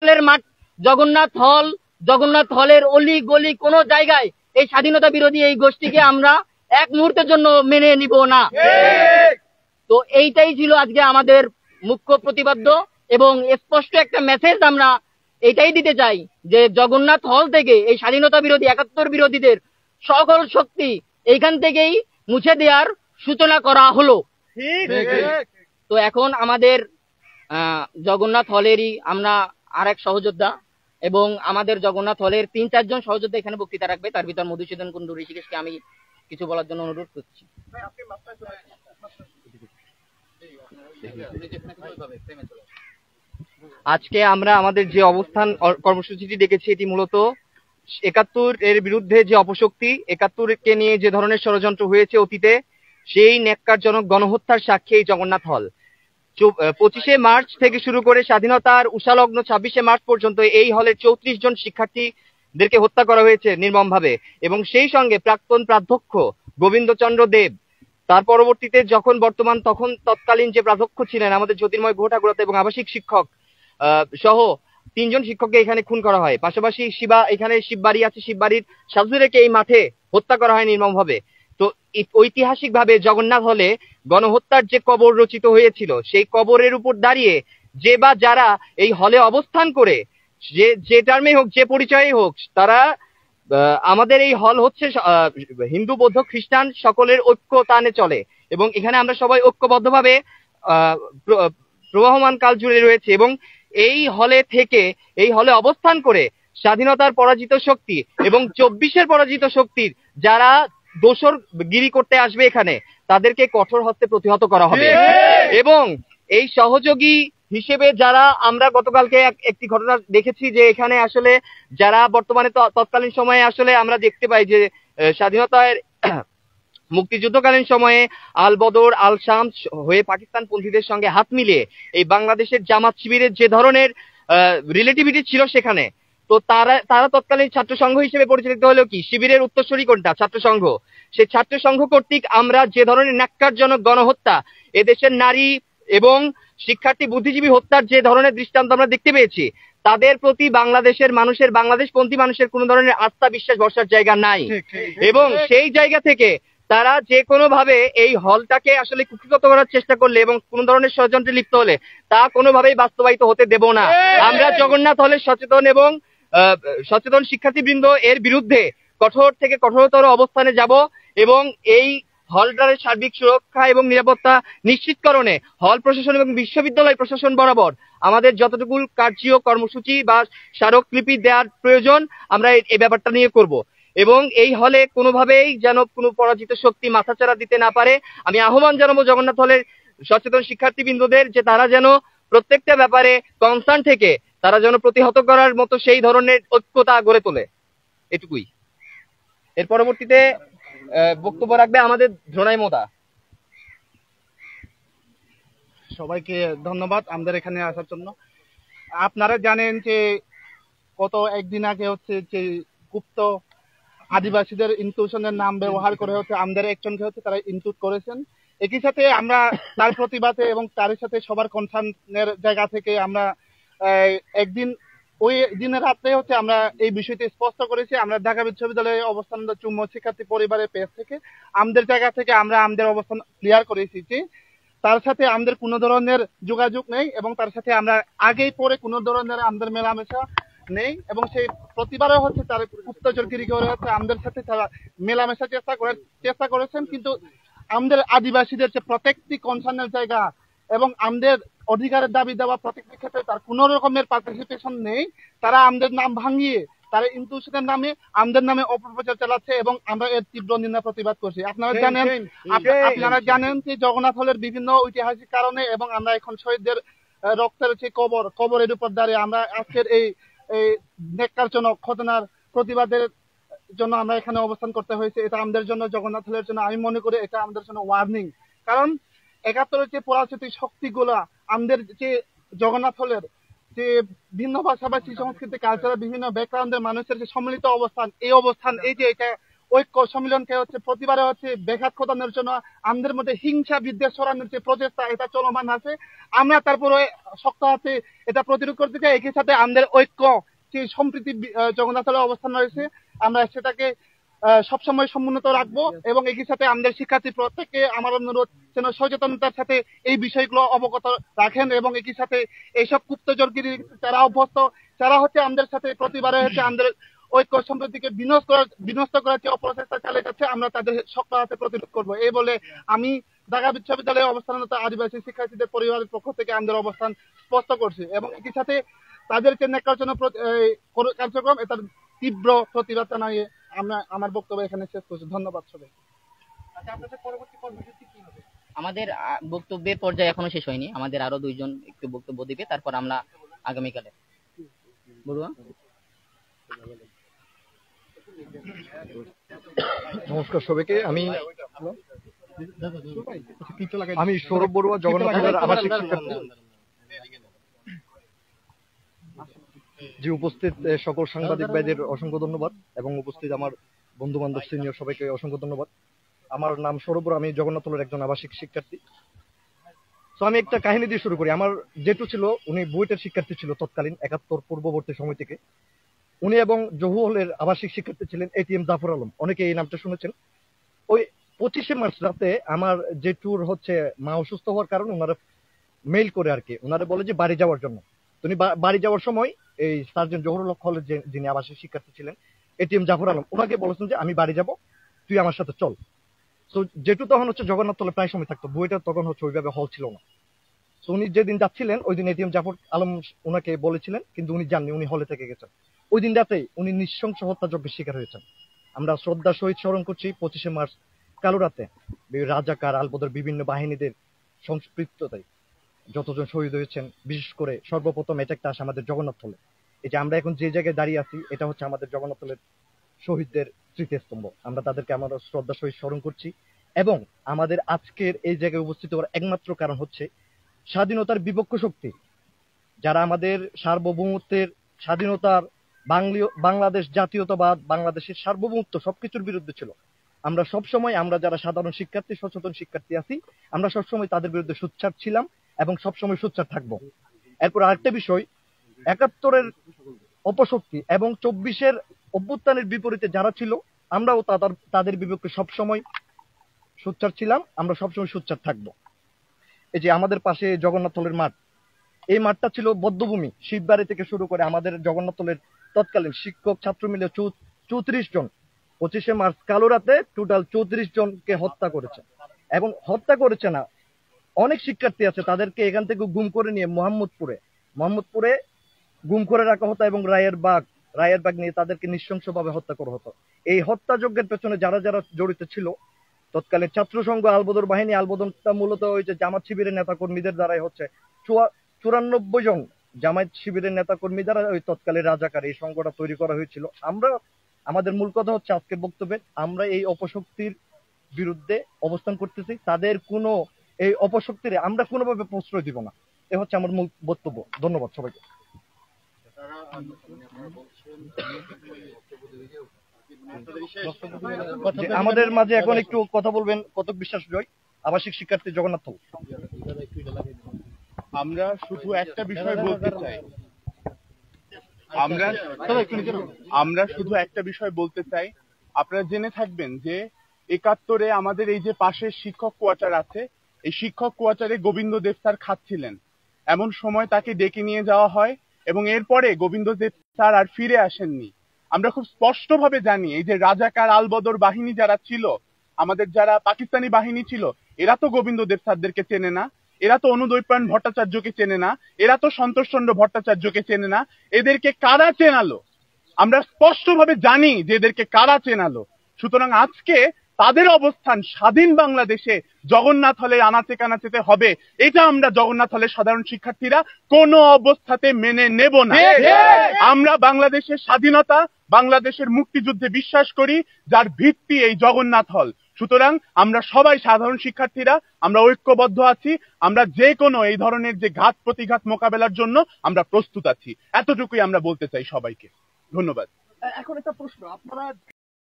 স্কুলের মাঠ, জগন্নাথ হলের অলি গলি কোনো জায়গায় এই স্বাধীনতা বিরোধী এই গোষ্ঠীকে আমরা এক মুহূর্তের জন্য মেনে নিব না। তো এইটাই ছিল আজকে আমাদের মুখ্য প্রতিপাদ্য এবং স্পষ্ট একটা মেসেজ আমরা এটাই দিতে চাই যে জগন্নাথ হল থেকে এই স্বাধীনতা বিরোধী ৭১ বিরোধীদের সকল শক্তি এইখান থেকেই মুছে দেওয়ার সূচনা করা হলো। তো এখন আমাদের জগন্নাথ হলেরই আমরা আর এক সহযোদ্ধা এবং আমাদের জগন্নাথ হলের ৩-৪ জন সহযোদ্ধা এখানে বক্তৃতা রাখবে। তার ভিতর মধুসূদন কুণ্ডু ঋষিকেশকে আমি কিছু বলার জন্য অনুরোধ করছি। আজকে আমরা আমাদের যে অবস্থান কর্মসূচিটি ডেকেছি এটি মূলত ৭১ এর বিরুদ্ধে যে অপশক্তি, ৭১কে নিয়ে যে ধরনের ষড়যন্ত্র হয়েছে অতীতে, সেই ন্যাক্কারজনক গণহত্যার সাক্ষী এই জগন্নাথ হল। ২৫শে মার্চ থেকে শুরু করে স্বাধীনতার উষালগ্ন ২৬শে মার্চ পর্যন্ত এই হলের ৩৪ জন শিক্ষার্থীদেরকে হত্যা করা হয়েছে নির্মমভাবে, এবং সেই সঙ্গে প্রাক্তন প্রাধ্যক্ষ গোবিন্দচন্দ্র দেব, তার পরবর্তীতে তৎকালীন যে প্রাধ্যক্ষ ছিলেন আমাদের জ্যোতির্ময় গুহ ঠাকুরতা এবং আবাসিক শিক্ষক সহ ৩ জন শিক্ষককে এখানে খুন করা হয়। পাশাপাশি এখানে শিববাড়ি আছে, শিববাড়ির সাজুরেকে এই মাঠে হত্যা করা হয় নির্মমভাবে। তো ঐতিহাসিক ভাবে জগন্নাথ হলে গণহত্যার যে কবর রচিত হয়েছিল, সেই কবরের উপর দাঁড়িয়ে যে বা যারা এই হলে অবস্থান করে যে টার্মে হোক, যে পরিচয়ে হোক, তারা আমাদের এই হল হচ্ছে হিন্দু বৌদ্ধ খ্রিস্টান সকলের ঐক্যতানে চলে এবং এখানে আমরা সবাই ঐক্যবদ্ধভাবে প্রবাহমান কাল জুড়ে রয়েছে এবং এই হলে অবস্থান করে স্বাধীনতার পরাজিত শক্তি এবং ২৪-এর পরাজিত শক্তির যারা দোসর গিরি করতে আসবে এখানে, তাদেরকে কঠোর হস্তে প্রতিহত করা হবে। এবং এই সহযোগী হিসেবে যারা আমরা গতকালকে একটি ঘটনা দেখেছি যে এখানে আসলে যারা বর্তমানে তৎকালীন সময়ে আসলে আমরা দেখতে পাই যে স্বাধীনতার মুক্তিযুদ্ধকালীন সময়ে আল বদর আল শামস হয়ে পাকিস্তান পন্থীদের সঙ্গে হাত মিলিয়ে এই বাংলাদেশের জামাত শিবিরের যে ধরনের রিলেটিভিটি ছিল সেখানে, তো তারা তৎকালীন ছাত্র সংঘ হিসেবে পরিচালিত হলো কি শিবিরের উত্তরসূরি কোনটা? ছাত্র সংঘ। সেই ছাত্র সংঘ কর্তৃক আমরা যে ধরনের ন্যাক্কারজনক গণহত্যা, এদেশের নারী এবং শিক্ষার্থী বুদ্ধিজীবী হত্যার যে ধরনের দৃষ্টান্ত আমরা দেখতে পেয়েছি, তাদের প্রতি বাংলাদেশপন্থী মানুষের কোন ধরনের আস্থা বিশ্বাস ভরসার জায়গা নাই। এবং সেই জায়গা থেকে তারা যে কোনো ভাবে এই হলটাকে আসলে কুক্ষিগত করার চেষ্টা করলে এবং কোন ধরনের ষড়যন্ত্রে লিপ্ত হলে তা কোনোভাবেই বাস্তবায়িত হতে দেব না। আমরা জগন্নাথ হলের সচেতন শিক্ষার্থীবৃন্দ এর বিরুদ্ধে কঠোর থেকে কঠোরতর অবস্থানে যাব এবং এই হলটার সার্বিক সুরক্ষা এবং নিরাপত্তা নিশ্চিতকরণে হল প্রশাসন এবং বিশ্ববিদ্যালয় প্রশাসন বরাবর আমাদের যতটুকু কর্মসূচি বা স্মারকলিপি দেওয়ার প্রয়োজন আমরা এই ব্যাপারটা নিয়ে করব এবং এই হলে কোনোভাবেই যেন কোনো পরাজিত শক্তি মাথাচাড়া দিতে না পারে। আমি আহ্বান জানাবো জগন্নাথ হলের সচেতন শিক্ষার্থীবৃন্দদের যে তারা যেন প্রত্যেকটা ব্যাপারে কনসার্ন থেকে তারা যেন প্রতিহত করার মতো সেই ধরনের ঐক্যতা গড়ে তোলে। এটুকুই। এর পরবর্তীতে বক্তব্য রাখবে আমাদের ধ্রোনাই মোদা। সবাইকে ধন্যবাদ আমাদের এখানে আসার জন্য। আপনারা জানেন যে গত একদিন আগে হচ্ছে যে গুপ্ত আদিবাসীদের ইনক্লুশনের নাম ব্যবহার করে হচ্ছে আমাদের একজনকে হচ্ছে তারা ইনক্লুড করেছেন। একই সাথে আমরা তার প্রতিবাদে এবং তার সাথে সবার কনসার্নের জায়গা থেকে আমরা একদিন ওই দিনের রাত্রে হচ্ছে আমরা এই বিষয়টি স্পষ্ট করেছি। আমরা ঢাকা বিশ্ববিদ্যালয়ে অবস্থান চুম্ব শিক্ষার্থী পরিবারের পেজ থেকে আমাদের জায়গা থেকে আমরা আমাদের অবস্থান ক্লিয়ার করেছি যে তার সাথে আমাদের কোনো ধরনের যোগাযোগ নেই এবং তার সাথে আমরা আগেই পরে কোনো ধরনের আমাদের মেলামেশা নেই এবং সেই প্রতিবারও হচ্ছে তার গুপ্তচরগিরি করে হচ্ছে আমাদের সাথে তারা মেলামেশা চেষ্টা করেছেন, কিন্তু আমাদের আদিবাসীদের যে প্রত্যেকটি কনসার্নের জায়গা এবং আমাদের অধিকারের দাবি দেওয়া প্রত্যেকটি ক্ষেত্রে তার কোন রকমের পার্টিসিপেশন নেই। তারা আমাদের নাম ভাঙিয়ে তারা ইনক্লুশনের নামে আমাদের নামে অপপ্রচার চালাচ্ছে এবং আমরা এর তীব্র নিন্দা প্রতিবাদ করছি। আপনারা জানেন যে জগন্নাথ হলের বিভিন্ন ঐতিহাসিক কারণে এবং আমরা এখন শহীদদের রক্তের যে কবরের উপর দাঁড়িয়ে আমরা আজকের এই ন্যাক্কারজনক ঘটনার প্রতিবাদের জন্য আমরা এখানে অবস্থান করতে হয়েছে। এটা আমাদের জন্য, জগন্নাথ হলের জন্য আমি মনে করি এটা আমাদের জন্য ওয়ার্নিং। কারণ ৭১ যে পরাজিত শক্তিগুলা আমাদের যে জগন্নাথ হলের যে ভিন্ন ভাষাভাষী সংস্কৃতি কালচারের বিভিন্ন ব্যাকগ্রাউন্ডের মানুষের যে সম্মিলিত অবস্থান, এই যে এটা ঐক্য সম্মিলনকে হচ্ছে প্রতিবারে হচ্ছে ব্যাঘাত ঘটানোর জন্য আমাদের মধ্যে হিংসা বিদ্বেষ ছড়ানোর যে প্রচেষ্টা এটা চলমান আছে। আমরা তারপরে শক্ত হাতে এটা প্রতিরোধ করতে চাই। একই সাথে আমাদের ঐক্য যে সম্প্রীতি জগন্নাথের অবস্থান রয়েছে, আমরা সেটাকে সবসময় সমুন্নত রাখবো এবং একই সাথে আমাদের শিক্ষার্থী প্রত্যেককে আমার অনুরোধ যেন সচেতনতার সাথে এই বিষয়গুলো অবগত রাখেন এবং একই সাথে এইসব গুপ্তচরগিরি যারা অভ্যস্ত, যারা হচ্ছে আমাদের সাথে প্রতিবারে হচ্ছে আমাদের ঐক্য সম্প্রীতিকে বিনষ্ট করার যে অপচেষ্টা চালিয়ে যাচ্ছে, আমরা তাদের শক্ত হাতে প্রতিরোধ করবো। এই বলে আমি ঢাকা বিশ্ববিদ্যালয়ে অবস্থানরত আদিবাসী শিক্ষার্থীদের পরিবারের পক্ষ থেকে আমাদের অবস্থান স্পষ্ট করছি এবং একই সাথে তাদের যে ন্যাক্কারজনক কার্যক্রম এটার তীব্র প্রতিবাদ জানিয়ে আমরা আমার বক্তব্য এখানে শেষ করছি। ধন্যবাদ সবাই। আমাদের বক্তব্যের পর্যায়ে এখনো শেষ হয়নি, আমাদের আরো দুইজন একটু বক্তব্য দিবে, তারপর আমরা আগামীকালে বড়ুয়া। নমস্কার সবাইকে। আমি সৌরভ বড়ুয়া, জগন্নাথপুরের আবাসিক শিক্ষার্থী। যে উপস্থিত সকল সাংবাদিক ভাইদের অসংখ্য ধন্যবাদ এবং উপস্থিত আমার বন্ধু বান্ধব সিনিয়র সবাইকে অসংখ্য ধন্যবাদ। আমার নাম সৌরভ বড়ুয়া, আমি জগন্নাথপুরের একজন আবাসিক শিক্ষার্থী। তো আমি একটা কাহিনী দিয়ে শুরু করি। আমার জেঠু ছিল, উনি বুয়েটের শিক্ষার্থী ছিল তৎকালীন 71 পূর্ববর্তী সময় থেকে। উনি এবং জহু হলের আবাসিক শিক্ষার্থী ছিলেন এটিএম জাফর আলম, অনেকে এই নামটা শুনেছেন। ওই 25শে মার্চ রাতে আমার জেঠুর হচ্ছে মা অসুস্থ হওয়ার কারণে ওনারা মেইল করে আর কি, ওনারা বলে যে বাড়ি যাওয়ার জন্য। উনি বাড়ি যাওয়ার সময় এই সার্জেন্ট জহুরুল হক হলের যিনি আবাসিক শিক্ষার্থী ছিলেন এটিএম জাফর আলম, ওনাকে বলেছেন যে আমি বাড়ি যাব, তুই আমার সাথে চল। তো জেঠু তখন হচ্ছে জগন্নাথতলে প্রায় সময় থাকতো, বুয়েটা তখন হচ্ছে ওইভাবে হল ছিল না। তো উনি যেদিন যাচ্ছিলেন ওই দিন এটিএম জাফর আলম ওনাকে বলেছিলেন, কিন্তু উনি জাননি, উনি হলে থেকে গেছেন। ওই দিন রাতে উনি নৃশংস হত্যাযজ্ঞের শিকার হয়েছেন। আমরা শ্রদ্ধার সহিত স্মরণ করছি 25শে মার্চ কালো রাতে রাজাকার আলবদর বিভিন্ন বাহিনীদের সংস্পৃক্ততায় যতজন শহীদ হয়েছেন। বিশেষ করে সর্বপ্রথম এটা আসে আমাদের জগন্নাথতলে। এই যে আমরা এখন যে জায়গায় দাঁড়িয়ে আছি এটা হচ্ছে আমাদের জগন্নাথতলের শহীদদের স্মৃতিস্তম্ভ। আমরা তাদেরকে আমরা শ্রদ্ধার সহিত স্মরণ করছি এবং আমাদের আজকের এই জায়গায় উপস্থিত হওয়ার একমাত্র কারণ হচ্ছে স্বাধীনতার বিপক্ষ শক্তি, যারা আমাদের সার্বভৌমত্বের, স্বাধীনতার, বাংলাদেশ জাতীয়তাবাদ, বাংলাদেশের সার্বভৌমত্ব সবকিছুর বিরুদ্ধে ছিল। আমরা সবসময়, আমরা যারা সাধারণ শিক্ষার্থী, সচেতন শিক্ষার্থী আছি, আমরা সবসময় তাদের বিরুদ্ধে সোচ্চার ছিলাম এবং সবসময় সোচ্চার থাকবো। এরপর আরেকটা বিষয়, 71-এর অপশক্তি এবং 24-এর অভ্যুত্থানের বিপরীতে যারা ছিল, আমরাও তাদের বিপক্ষে সবসময় সোচ্চার ছিলাম, আমরা সবসময় সোচ্চার থাকবো। এই যে আমাদের পাশে জগন্নাথতলের মাঠ, এই মাঠটা ছিল বদ্ধভূমি। শিববাড়ি থেকে শুরু করে আমাদের জগন্নাথতলের তৎকালীন শিক্ষক ছাত্র মিলে 34 জন 25শে মার্চ কালো রাতে টোটাল 34 জনকে হত্যা করেছে। এবং হত্যা করেছে না, অনেক শিক্ষার্থী আছে তাদেরকে এখান থেকে গুম করে নিয়ে মোহাম্মদপুরে গুম করে রাখা হতো এবং রায়ের বাগ নিয়ে তাদেরকে নৃশংসভাবে হত্যা করা হতো। এই হত্যাযজ্ঞের পেছনে যারা যারা জড়িত ছিল, তৎকালীন ছাত্র সংঘ আলবদর বাহিনী, আলবদরটা মূলত হয়েছে জামাত শিবিরের নেতাকর্মীদের দ্বারাই হচ্ছে। 94 জন জামায়াত শিবিরের নেতাকর্মী দ্বারা ওই তৎকালীন রাজাকার এই সংঘটা তৈরি করা হয়েছিল। আমাদের মূল কথা হচ্ছে আজকের বক্তব্যে আমরা এই অপশক্তির বিরুদ্ধে অবস্থান করতেছি। তাদের কোনো এই অপশক্তির আমরা কোনোভাবে প্রশ্রয় দিব না, এ হচ্ছে আমার মূল বক্তব্য। ধন্যবাদ সবাইকে। আমাদের মাঝে এখন একটু কথা বলবেন কতক বিশ্বাস জয়, আবাসিক শিক্ষার্থী, জগন্নাথ। আমরা শুধু একটা বিষয় বলতে চাই, আমরা শুধু একটা বিষয় বলতে চাই। আপনারা জেনে থাকবেন যে 71-এ আমাদের এই যে পাশের শিক্ষক কোয়ার্টার আছে, এই শিক্ষক কোয়ার্টারে গোবিন্দ দেব স্যার খাচ্ছিলেন। এমন সময় তাকে ডেকে নিয়ে যাওয়া হয় এবং এরপরে গোবিন্দ দেব স্যার আর ফিরে আসেননি। আমরা খুব স্পষ্টভাবে জানি এই যে রাজাকার আলবদর বাহিনী যারা ছিল, আমাদের যারা পাকিস্তানি বাহিনী ছিল, এরা তো গোবিন্দ দেব স্যারদেরকে চেনে না, এরা তো অনুদৈপায়ন ভট্টাচার্যকে চেনে না, এরা তো সন্তোষ চন্দ্র ভট্টাচার্যকে চেনে না। এদেরকে কারা চেনালো? আমরা স্পষ্টভাবে জানি যে এদেরকে কারা চেনালো। সুতরাং আজকে তাদের অবস্থান স্বাধীন বাংলাদেশে জগন্নাথ হলে আনাচে কানাচেতে হবে, এটা আমরা জগন্নাথ হলের সাধারণ শিক্ষার্থীরা কোনো অবস্থাতে মেনে নেব না। আমরা বাংলাদেশের স্বাধীনতা, বাংলাদেশের মুক্তিযুদ্ধে বিশ্বাস করি, যার ভিত্তি এই জগন্নাথ হল। সুতরাং আমরা সবাই সাধারণ শিক্ষার্থীরা আমরা ঐক্যবদ্ধ আছি। আমরা যে কোনো এই ধরনের যে ঘাত প্রতিঘাত মোকাবেলার জন্য আমরা প্রস্তুত আছি। এতটুকুই আমরা বলতে চাই সবাইকে। ধন্যবাদ। এখন একটা প্রশ্ন, আপনারা